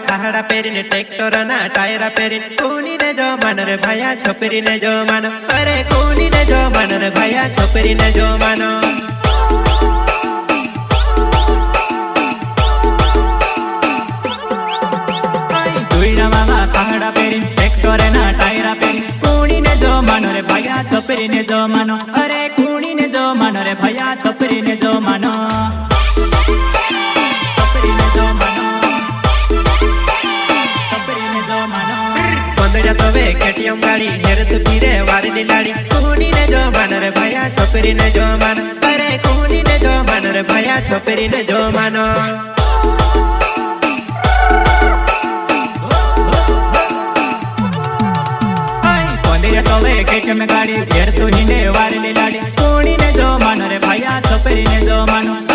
कहड़ा Perrin tractor ना टायरा Perrin कोनी ने जो मन रे भैया छोपरी ने जो मानो अरे कोनी ने जो मन रे भैया छोपरी ने जो मानो कहड़ा पेरिन ट्रैक्टर ना टायरा पेरिन कोनी ने जो मानो रे भैया छोपरी ने जो मानो अरे कोनी ने जो मानो रे भैया छोपरी ने जो मानो केटीएम गाड़ी हेरत पीरे वारली लाड़ी कोनी ने जो मानो रे भैया छोपरी ने जो मानो अरे कोनी ने जो मानो रे भैया छोपरी ने जो मानो केटीएम गाड़ी हेरत हिंडे वारली लाड़ी कोनी ने जो मानो रे भैया छोपरी ने जो मानो